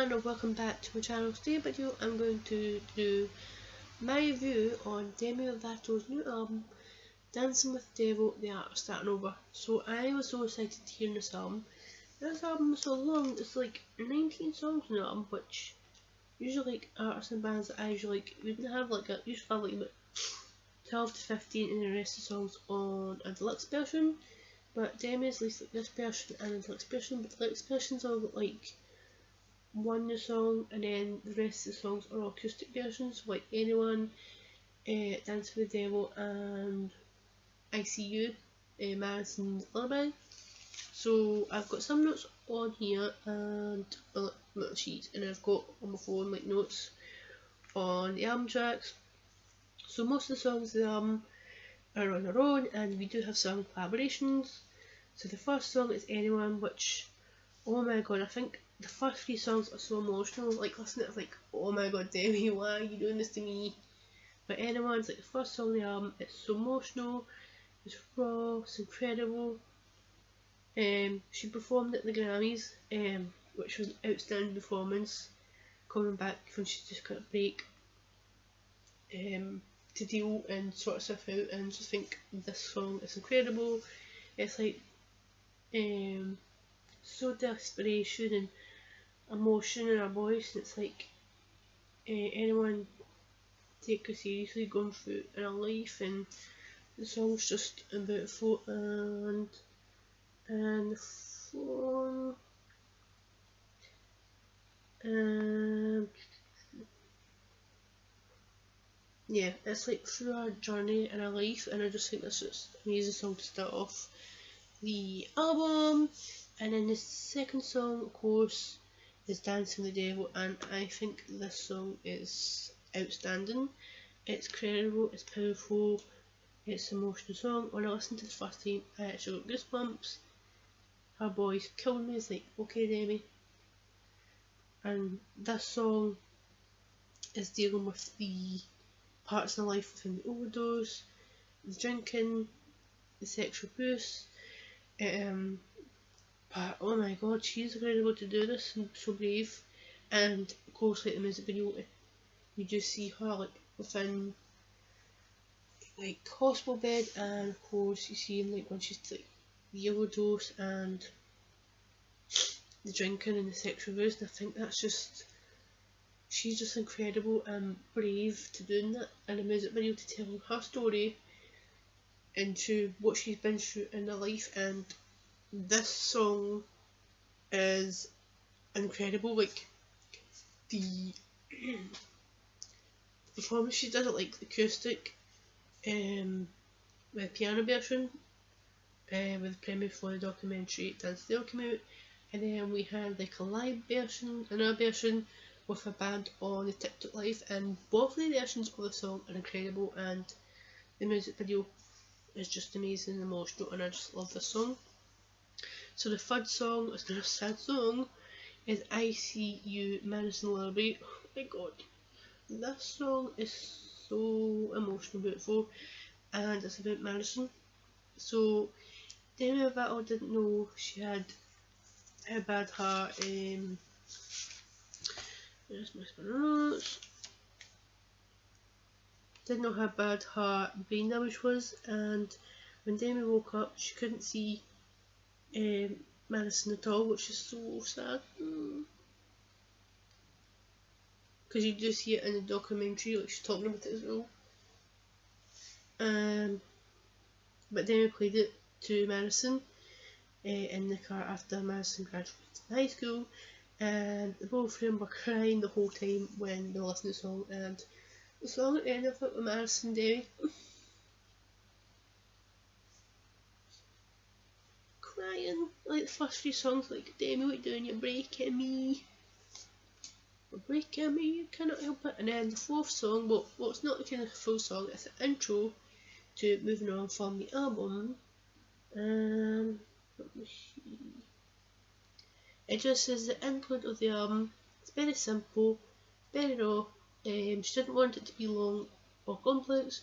everyone, and welcome back to my channel. Today video I'm going to do my review on Demi Lovato's new album, Dancing with the Devil, The Art of Starting Over. So I was so excited to hear this album. This album is so long, it's like 19 songs in the album, which usually like artists and bands that I usually like, we didn't have like usually have like about 12 to 15 and the rest of the songs on a deluxe version. But Demi's released like this version and a deluxe version, but the deluxe versions all got like one song, and then the rest of the songs are all acoustic versions, like Anyone, Dance with the Devil, and I See You, Madison's Lullaby. So I've got some notes on here and a little sheet, and I've got on my phone like notes on the album tracks. So most of the songs of the album are on their own, and we do have some collaborations. So the first song is Anyone, which, oh my god, I think the first 3 songs are so emotional. Like listening to it, like, oh my god, Demi, why are you doing this to me? But Anyone's like the first song on the album. It's so emotional, it's raw, it's incredible. She performed at the Grammys, which was an outstanding performance. Coming back when she just got a break to deal and sort herself out, and just think this song is incredible. It's like so desperation and emotion in her voice, and it's like anyone take her seriously going through in her life, and the song's just beautiful. And the phone, yeah, it's like through her journey in her life, and I just think that's just an amazing song to start off the album. And then the second song, of course, is Dancing with the Devil, and I think this song is outstanding. It's credible, it's powerful, it's an emotional song. When I listened to the first time, I actually got goosebumps. Her voice killed me. It's like, okay, Demi. And this song is dealing with the parts of life within the overdose, the drinking, the sexual abuse. But oh my god, she's incredible to do this and so brave. And of course, like the music video, you just see her like within like hospital bed, and of course you see him like when she's like the overdose and the drinking and the sexual abuse. And I think that's just, she's just incredible and brave to doing that in a music video, to tell her story and to what she's been through in her life. And this song is incredible. Like the performance she did it like acoustic, with piano version, with the premiere for the documentary Dance Still came out, and then we had like a live version, another version with a band on the TikTok live, and both of the versions of the song are incredible, and the music video is just amazing and emotional, and I just love this song. So the third song is not a sad song, is I See You, Madison Lullaby. Oh my god, this song is so emotional, beautiful, and it's about Madison. So Demi Lovato didn't know she had a bad heart. Just my notes. Didn't know how bad her brain damage was, and when Demi woke up, she couldn't see Madison at all, which is so sad. Because you do see it in the documentary, like she's talking about it as well. But Demi played it to Madison in the car after Madison graduated from high school, and the both of them were crying the whole time when they were listening to the song. And the song at the end of it with Madison and Demi crying, like the first 3 songs, like, Demi, what are you doing? You're breaking me. You're breaking me, you cannot help it. And then the 4th song, well it's not the kind of full song, it's the intro to moving on from the album. Let me see. It just says the interlude of the album. It's very simple, very raw. She didn't want it to be long or complex.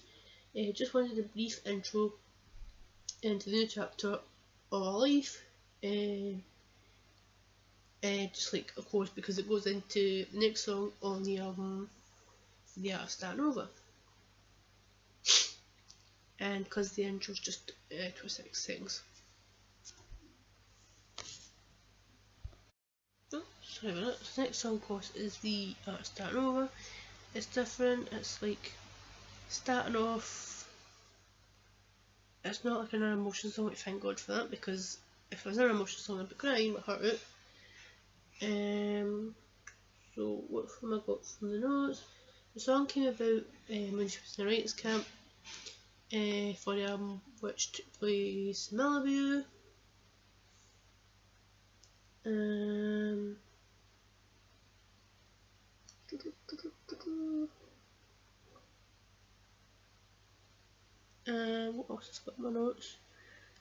Just wanted a brief intro into the new chapter of our life. just like of course because it goes into the next song on the album, The Art of Starting Over, and because the intro's just 26 seconds. Oh, sorry about that. The next song, of course, is The Art of Starting Over. It's different. It's like starting off. It's not like an emotional song. Like, thank God for that, because if it was an emotional song, I'd be crying my heart out. So what have I got from the notes? The song came about when she was in a writers' camp for the album, which took place in Malibu. What else has got in my notes?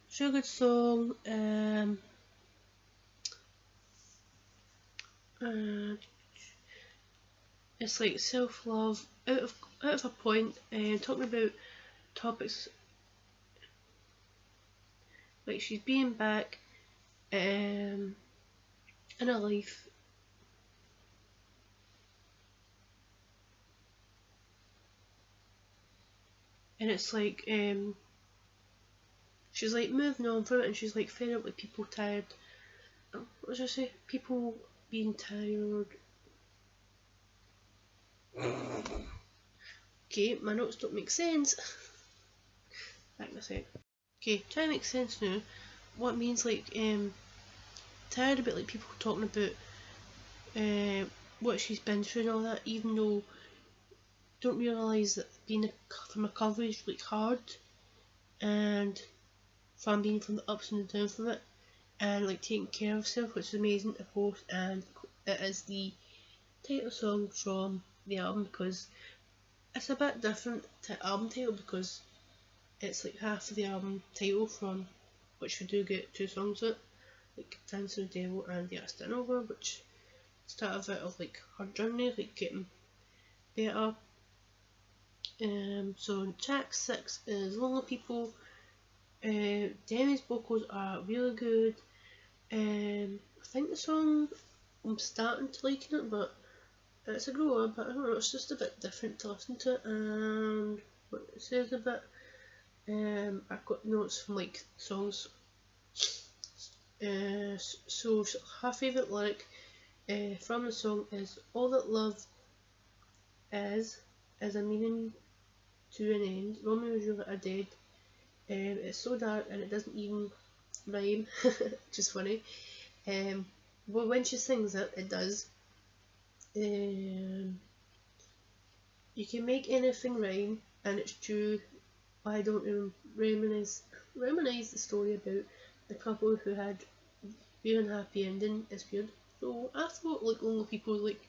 It's a good song. It's like self-love out of a point, talking about topics like she's being back in her life, and it's like she's like moving on from it, and she's like fed up with people tired. What did I say? People being tired. Okay, my notes don't make sense. Back in a sec. Okay, try to make sense now. What means like tired about like people talking about what she's been through and all that, even though don't realise that being from recovery is really hard, and from being from the ups and the downs from it, and like taking care of herself, which is amazing of course, and it is the title song from the album, because it's a bit different to album title, because it's like half of the album title, from which we do get 2 songs with, like Dancing with the Devil and The Art of Starting Over, which start a bit of like her journey, like getting better. So track 6 is Lonely People. Demi's vocals are really good. I think the song, I'm starting to liking it, but it's a grower, but I don't know, it's just a bit different to listen to, and what it says a bit. I've got notes from like songs. So her favourite lyric from the song is, "All that love is a meaning to an end. Romeo and Juliet are dead. It's so dark and it doesn't even rhyme," which is funny. But when she sings it, it does. You can make anything rhyme, and it's true. I don't reminisce the story about the couple who had very unhappy ending. It's weird. So I thought like Lonely People, like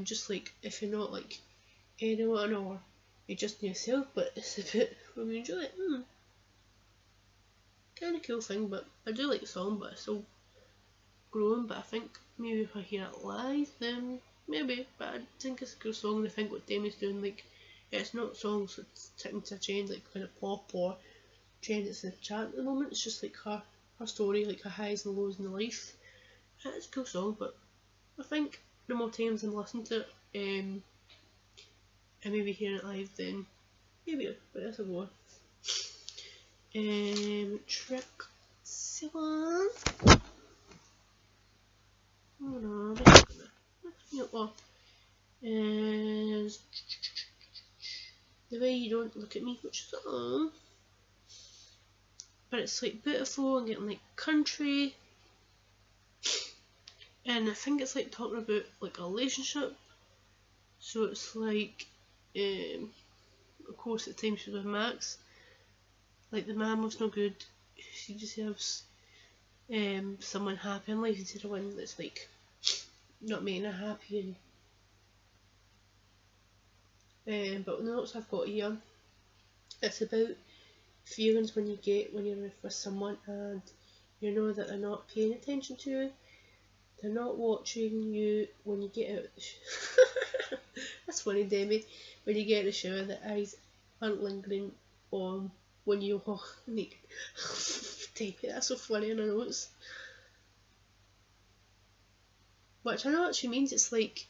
just like if you're not like anyone or you're just yourself, but it's a bit Romeo and Juliet. Kind of cool thing, but I do like the song, but it's still growing. But I think maybe if I hear it live, then maybe. But I think it's a cool song, and I think what Demi's doing, like, it's not songs that's taking to a trend, like kind of pop or trend that's in the chart at the moment. It's just like her story, like her highs and lows in life. It's a cool song, but I think the more times I'm listening to it, and maybe hearing it live, then maybe. But that's a go. Track 7. Oh no, I'm just gonna is The Way You Don't Look at Me, which is a song, but it's like beautiful and getting like country, and I think it's like talking about like a relationship. So it's like, of course, at times she's with Max. Like the man was no good. She deserves someone happy in life instead of one that's like not making her happy. And but the notes I've got here, it's about feelings when you're with someone and you know that they're not paying attention to you. They're not watching you when you get out of the shower. That's funny, Demi. When you get out of the shower, the eyes aren't lingering on when you walk. Tape it. That's so funny in the notes. which I know what she means. It's like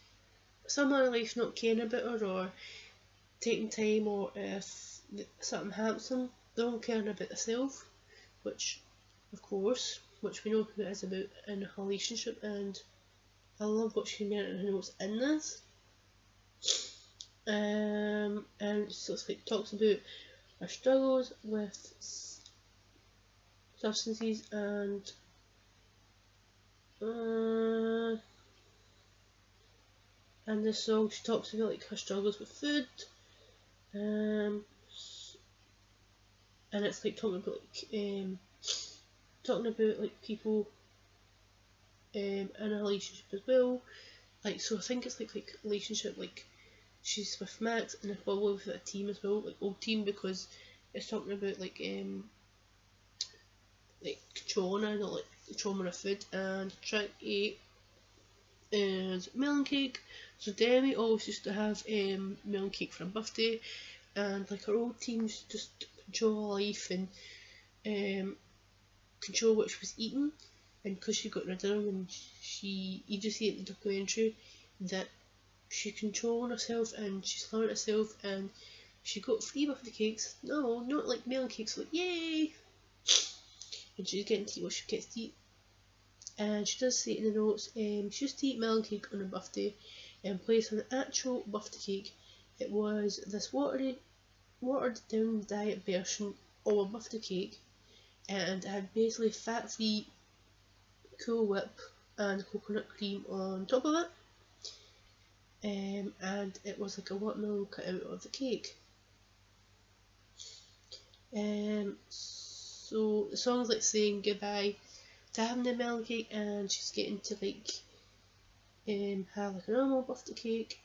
someone in life not caring about her or taking time, or if something happens to them, they're all caring about themselves, which, of course, which we know who it is about in a relationship, and I love what she meant and what's in this. And so it's like talks about her struggles with substances and this song she talks about like her struggles with food, and it's like talking about like people in a relationship as well. Like, so I think it's like relationship, like she's with Max and it's probably with a team as well, like old team, because it's talking about like controlling her, not like controlling her food. And track 8 is melon cake. So Demi always used to have melon cake for her birthday, and like her old team used to just control her life and control what she was eating. And because she got rid of them, and you just see in the documentary that she controlled herself and she's learned herself, and she got 3 birthday cakes. No, not like melon cakes, like yay! And she's getting to eat what she gets to eat. And she does say in the notes, she used to eat melon cake on her birthday, and placed on the actual birthday cake, it was this watered down diet version of a birthday cake, and it had basically fat-free Cool Whip and coconut cream on top of it. And it was like a watermelon cut out of the cake. So the song's like saying goodbye to having the melon cake, and she's getting to like have like a normal birthday cake.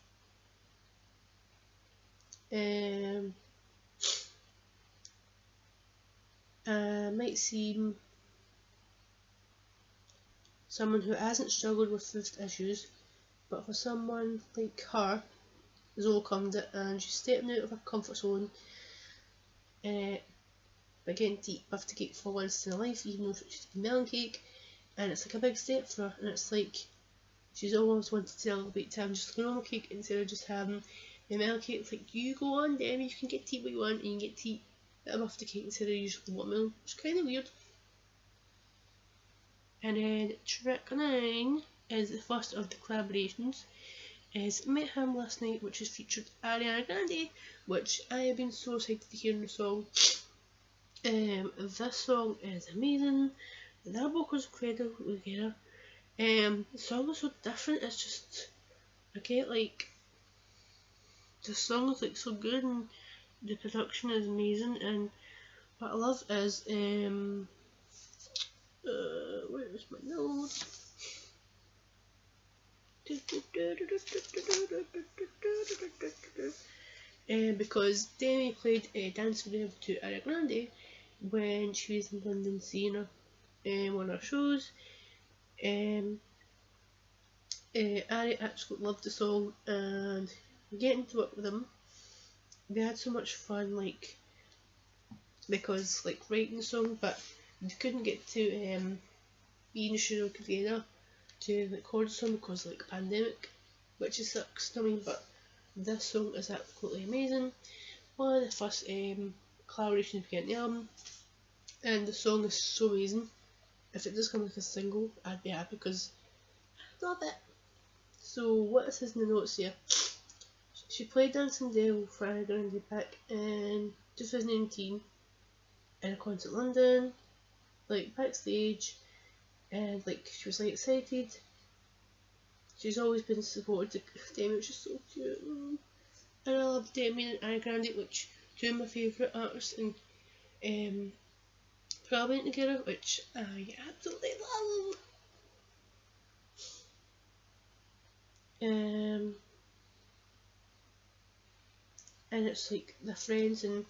Might seem someone who hasn't struggled with food issues, but for someone like her, has overcome it, and she's stepping out of her comfort zone by getting to eat birthday cake for once in her life, even though she's a melon cake, and it's like a big step for her. And it's like she's always wanted to celebrate having just a normal cake instead of just having the melon cake. It's like, you go on, Demi, you can get to eat what you want, and you get to eat a birthday cake instead of usually the watermelon, which is kind of weird. And then track 9 is the first of the collaborations, is Met Him Last Night, which has featured Ariana Grande, which I have been so excited to hear in the song. This song is amazing. The vocals incredible together. The song is so different. It's just, I get like, the song is like so good, and the production is amazing. And what I love is where is my notes? Because Demi played Dance with Them to Ariana Grande when she was in London seeing her on her shows. Ari absolutely loved the song, and getting to work with them, they had so much fun, like, because like writing the song, but they couldn't get to be in the studio together to record the song because like pandemic, which is sucks. I mean, but this song is absolutely amazing. One of the first collaborations we get in the album, and the song is so amazing. If it does come like a single, I'd be happy because I love it. So what it says in the notes here, she played Dancing Devil for Ariana Grande back in 2019 in a concert in London, like backstage, and like she was like excited. She's always been supported to Demi, which is so cute. And I love Demi and Ariana Grande, which two of my favourite artists, and collaborating together, which I absolutely love. And it's like their friends and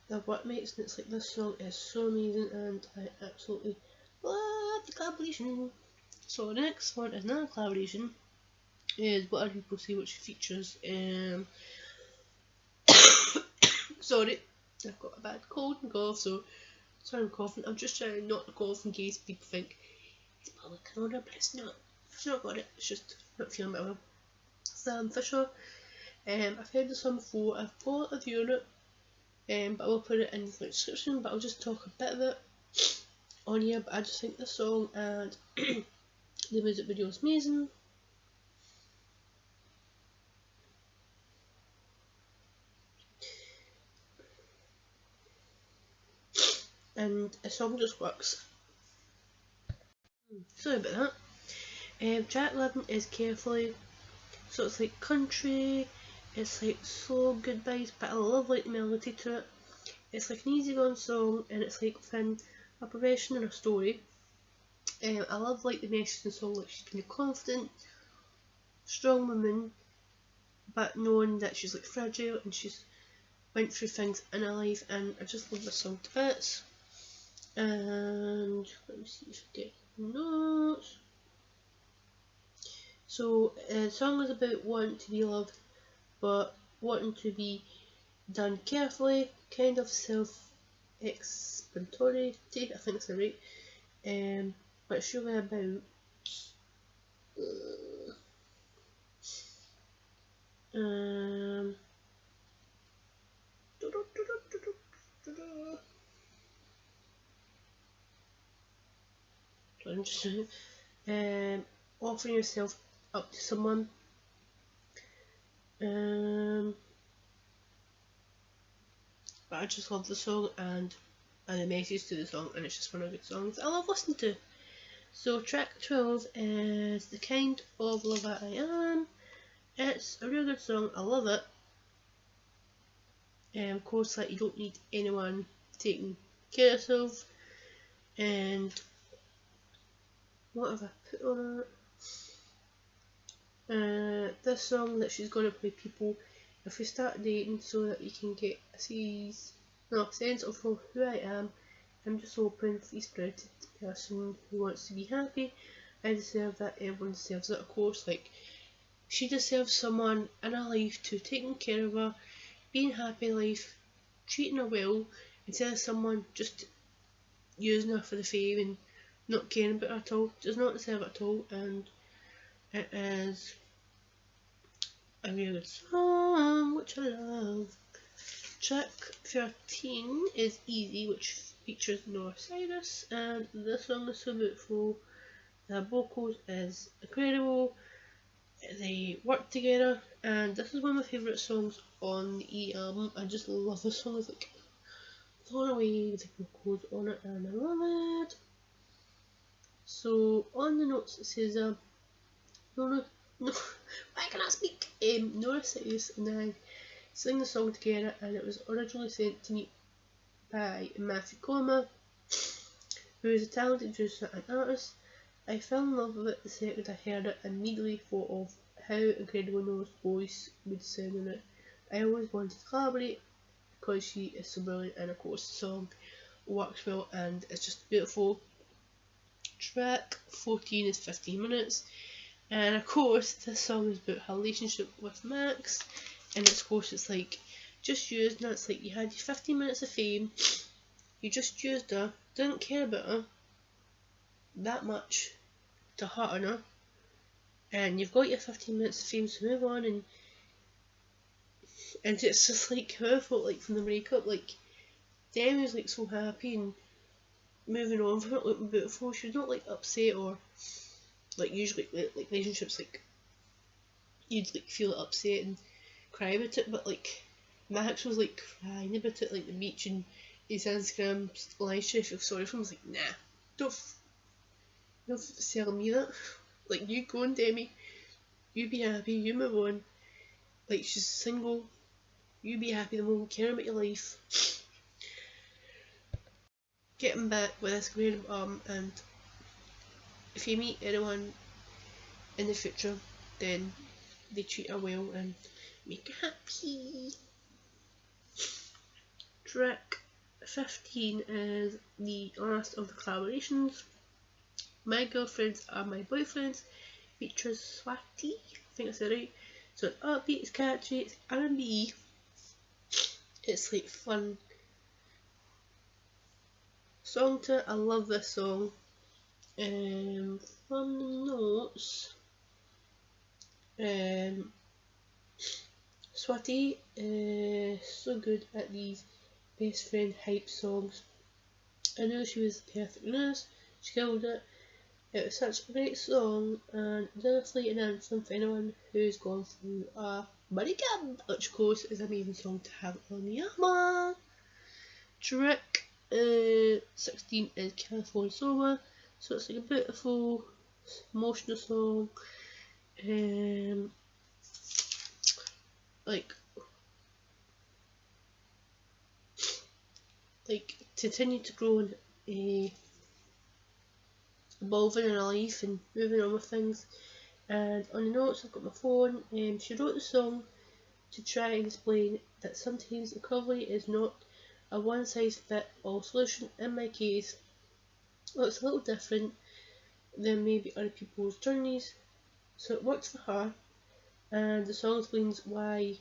their workmates, and it's like this song is so amazing, and I absolutely love the collaboration. So the next one is another collaboration, is What Other People Say, which features sorry, I've got a bad cold and cough, so sorry I'm coughing. I'm just trying not to cough in case people think it's probably corona, but it's not. I've not got it, it's just not feeling it well. Sam Fisher, I've heard the song before, I've got a view on it, but I will put it in the description, but I'll just talk a bit of it on here. But I just think the song and the music video is amazing. And the song just works. Sorry about that. Track 11 is Carefully. So it's like country, it's like slow goodbyes, but I love like the melody to it. It's like an easygoing song, and it's like within a progression and a story. I love like the message in the song, like she's kind of confident, strong woman, but knowing that she's like fragile and she's went through things in her life, and I just love this song to bits. And let me see if I get notes. So the song is about wanting to be loved, but wanting to be done carefully, kind of self-explanatory, I think that's right. But it's really about I'm just offering yourself up to someone. But I just love the song and the message to the song, and it's just one of the good songs I love listening to. So track 12 is The Kind of Lover I Am. It's a really good song, I love it. Of course, like, you don't need anyone taking care of yourself. And what have I put on it? This song that she's gonna play people if we start dating, so that you can get a sense of who I am. I'm just open, free-spirited person who wants to be happy. I deserve that, everyone deserves it, of course. Like, she deserves someone in her life to taking care of her, being happy in life, treating her well, instead of someone just using her for the fame and not caring about her at all. Does not deserve it at all, and it is a really good song, which I love. Track 13 is Easy, which features Noah Cyrus, and this song is so beautiful. The vocals is incredible. They work together, and this is one of my favourite songs on the E album. I just love this song. It's like thrown away with the vocals on it, and I love it. So on the notes it says why can I speak? Nora Cyrus and I sing the song together, and it was originally sent to me by Matthew Coma, who is a talented producer and artist. I fell in love with it the second I heard it, and immediately thought of how incredible Nora's voice would sound in it. I always wanted to collaborate because she is so brilliant, and of course the song works well and it's just beautiful. Track 14 is 15 minutes, and of course this song is about her relationship with Max, and of course it's like just using her. It's like you had your 15 minutes of fame, you just used her, didn't care about her that much to hurt on her, and you've got your 15 minutes of fame, so move on. And it's just like how I felt like from the breakup. Like, Demi was like so happy and moving on from it, looking beautiful. She was not like upset, or like usually like relationships, like you'd like feel upset and cry about it, but like Max was like crying about it, like the beach, and his Instagram live stream. I feel sorry for him. I was like, nah, don't sell me that. Like, you go on, Demi, you be happy, you move on. Like, she's single, you be happy, the moment, care about your life. Getting back with this great album, and if you meet anyone in the future, then they treat her well and make her happy. Track 15 is the last of the collaborations. My Girlfriends Are My Boyfriends features Swati, I think I said it right. So it's upbeat, it's catchy, it's R&B, it's like fun song to it. I love this song. From the notes, Swati is so good at these best friend hype songs. I knew she was the perfect nurse, she killed it. It was such a great song and definitely an anthem for anyone who's gone through a buddy camp, which of course is an amazing song to have on the album. Trick 16 is California Soma, so it's like a beautiful emotional song. Like continue to grow and evolving in her life and moving on with things. And on the notes I've got my phone. She wrote the song to try and explain that sometimes recovery is not a one size fits all solution. In my case, it's a little different than maybe other people's journeys, so it works for her. And the song explains why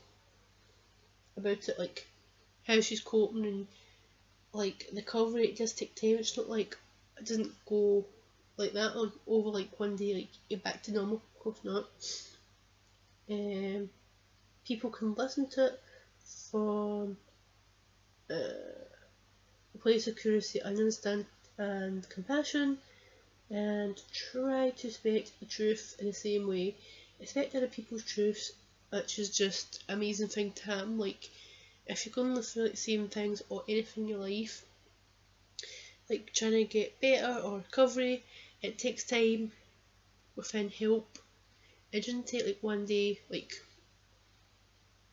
about it, like how she's coping and like the recovery. It does take time. It's not like it doesn't go like that on over like one day, like you're back to normal. Of course not. People can listen to it from a place of curiosity, understand and compassion, and try to respect the truth in the same way. Respect other people's truths, which is just an amazing thing to happen. Like if you're going through the same things or anything in your life, like trying to get better or recovery, it takes time within help. It doesn't take like one day, like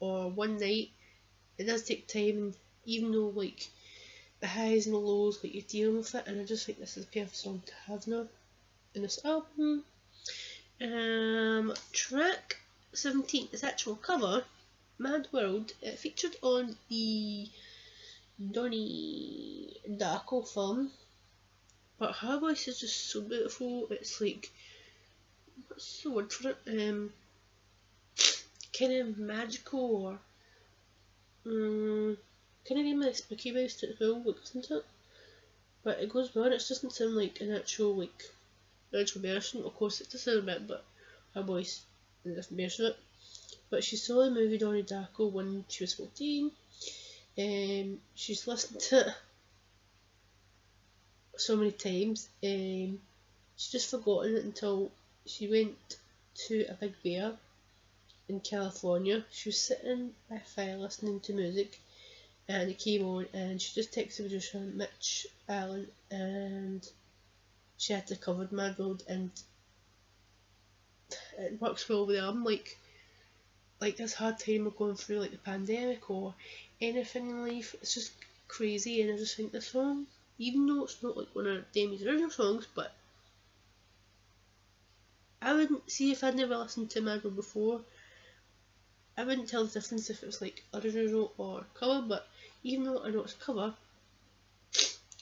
or one night. It does take time, and even though like the highs and the lows, like you're dealing with it, and I just think this is a perfect song to have now in this album. Track 17 is actual cover, Mad World. It featured on the Donnie Darko film, but her voice is just so beautiful. It's like, what's the word for it? Kind of magical, or kind of give me a spooky voice to it as well, like, isn't it? But it goes well, and it doesn't sound like an actual version. Of course it does sound a bit, but her voice is a different version of it. But she saw the movie Donnie Darko when she was 14. She's listened to it so many times. She's just forgotten it until she went to a big bear in California. She was sitting by a fire listening to music, and it came on, and she just texted producer Mitch Allen, and she had to cover Mad World, and it works well with the album. Like this hard time we're going through, like the pandemic or anything in life, it's just crazy. And I just think this song, even though it's not like one of Demi's original songs, but I wouldn't see, if I'd never listened to Mad World before, I wouldn't tell the difference if it was like original or cover. But even though I know it's a cover,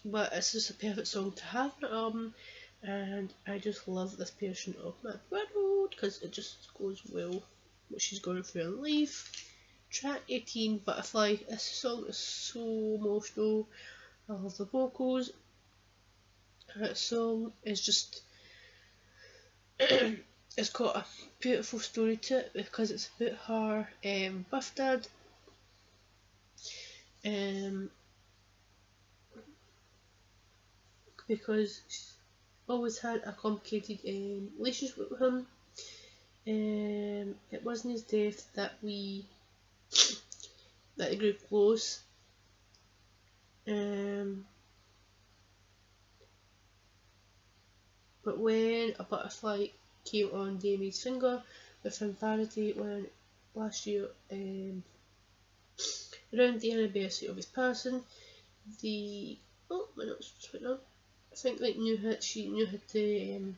but it's just a perfect song to have on an album, and I just love this version of Mad World because it just goes well what she's going through in life. Track 18, Butterfly. This song is so emotional. I love the vocals. That song is just it's got a beautiful story to it because it's about her birth dad. Because she's always had a complicated relationship with him. It wasn't his death that they grew close. But when a butterfly came on Demi's finger within parity when last year, around the anniversary of his passing, my notes just went up. I think she knew how to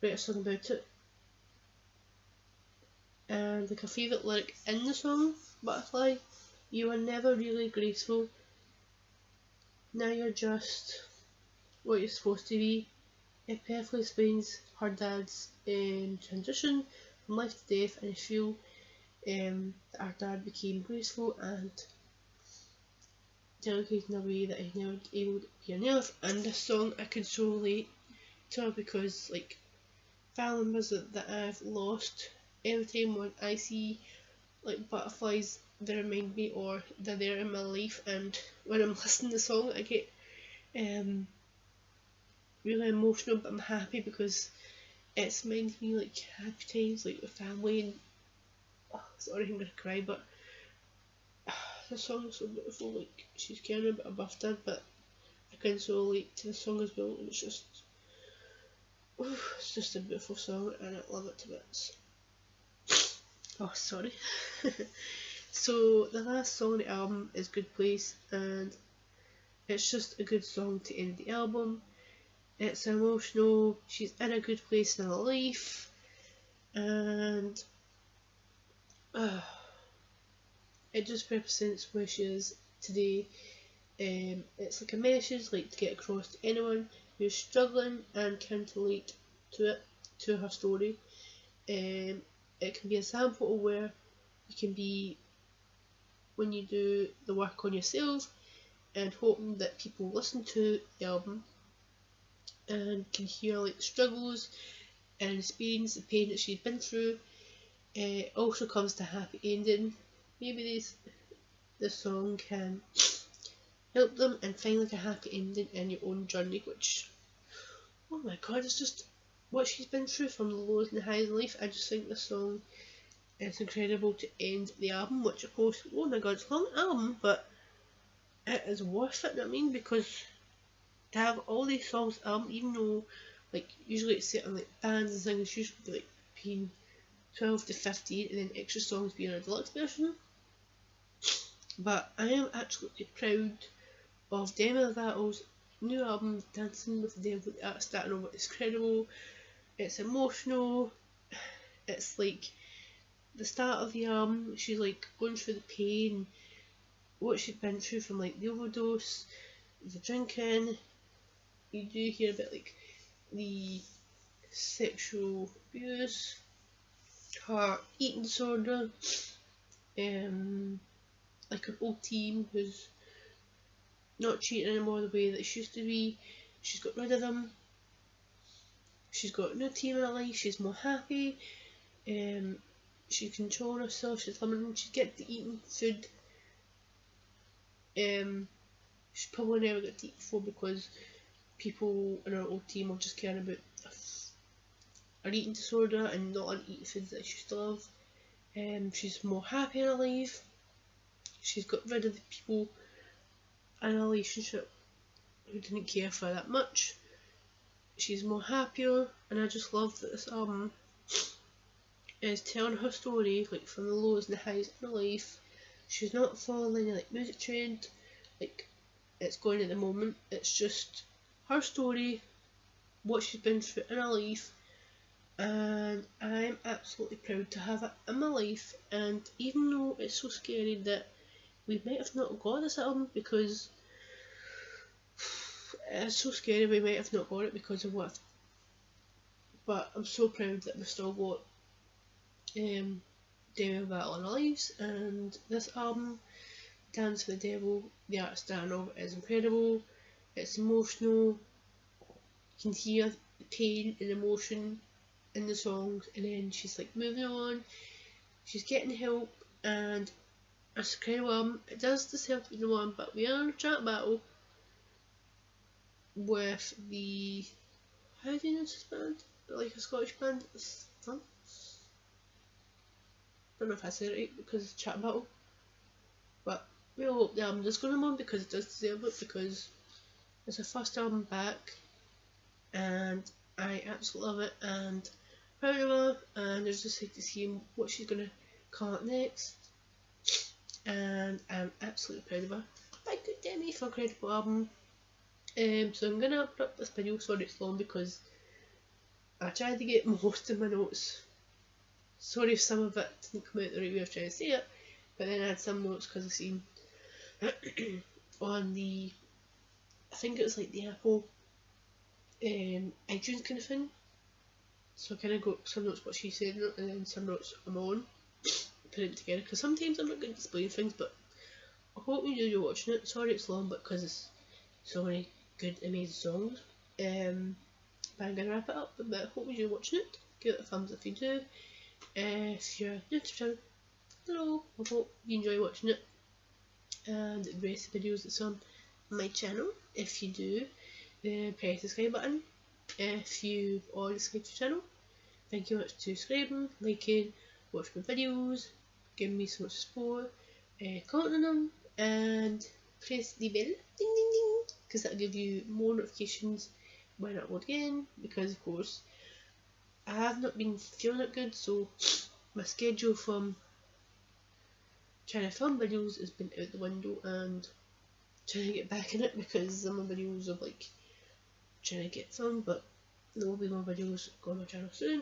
write a song about it. And like a favourite lyric in the song, Butterfly, you were never really graceful. Now you're just what you're supposed to be. It perfectly explains her dad's transition from life to death, and I feel that her dad became graceful and delicate in a way that he's never able to be on earth. And this song I could so relate to her because like family members that I've lost, every time when I see like butterflies, they remind me or they're there in my life, and when I'm listening to the song I get really emotional, but I'm happy because it's reminding me like happy times like with family, and sorry I'm gonna cry, but the song is so beautiful. Like she's caring about her birthday, but I can so relate to the song as well, and it's just a beautiful song and I love it to bits. Oh sorry. So the last song on the album is Good Place, and it's just a good song to end the album. It's emotional, she's in a good place in her life, and it just represents where she is today. It's like a message like to get across to anyone who's struggling and can relate to her story. It can be a sample of where you can be when you do the work on yourself, and hoping that people listen to the album and can hear like the struggles and experience the pain that she's been through. It also comes to happy ending. Maybe this song can help them and find like a happy ending in your own journey, which, oh my god, it's just what she's been through from the lows and the highs in life. I just think this song is incredible to end the album, which of course, oh my god, it's a long album, but it is worth it, you know what I mean? Because to have all these songs album, even though like usually it's set on like bands and things, usually like between 12 to 15 and then extra songs being a deluxe version. But I am absolutely proud of Demi Lovato's new album, Dancing with the Devil. That's starting over. It's incredible, it's emotional, it's like the start of the album, she's like going through the pain, what she's been through from like the overdose, the drinking. You do hear about like the sexual abuse, her eating disorder, like her whole team who's not cheating anymore the way that she used to be. She's got rid of them. She's got a new team in her life. She's more happy. She's controlling herself. She's limiting. She's getting to eating food. She's probably never got to eat before because people in her old team are just caring about her eating disorder and not eating foods that she used to love. She's more happy in her life. She's got rid of the people in a relationship who didn't care for her that much. She's more happier, and I just love that this album is telling her story, like from the lows and the highs in her life. She's not following any like music trend, like it's going at the moment. It's just her story, what she's been through in her life, and I'm absolutely proud to have it in my life. And even though it's so scary that we might have not got this album because it's so scary, we might have not got it because of what, but I'm so proud that we've still got Demi Lovato in our lives, and this album, Dance for the Devil, the art starting off is incredible. It's emotional, you can hear the pain and emotion in the songs, and then she's like moving on, she's getting help, and it's a incredible album. It does deserve to be the one, but we are in a chat battle with the, how do you know this band? Like a Scottish band? I don't know if I said it right because it's a chat battle, but we'll hope the album does go on because it does deserve it, because it's her first album back and I absolutely love it, and proud of her, and I just excited to see what she's going to come up next, and I'm absolutely proud of her. Thank you Demi for a incredible album. So I'm going to put up this video, sorry it's long because I tried to get most of my notes. Sorry if some of it didn't come out the right way I was trying to say it, but then I had some notes because I seen on the, I think it was like the Apple iTunes kind of thing, so I kind of got some notes what she said and then some notes I'm on, put it together, because sometimes I'm not good at displaying things, but I hope you enjoy watching it. Sorry it's long, but because it's so many good amazing songs. I'm going to wrap it up, but I hope you enjoy watching it. Give it a thumbs up if you do. If you're new to the channel, hello, I hope you enjoy watching it and the rest of the videos that's on my channel. If you do, press the subscribe button. If you've already subscribed to the channel, thank you much to subscribing, liking, watching my videos, giving me so much support, commenting on them, and press the bell, ding ding ding, because that'll give you more notifications when I upload again, because of course I have not been feeling that good, so my schedule from trying to film videos has been out the window, and trying to get back in it because some of the videos are like trying to get filmed, but there will be more videos on my channel soon.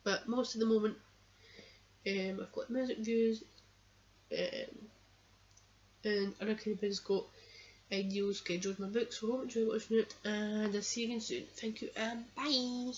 But most of the moment I've got music views and other kind of videos, got ideas, schedules, my books, so I hope you enjoy watching it, and I'll see you again soon. Thank you and bye!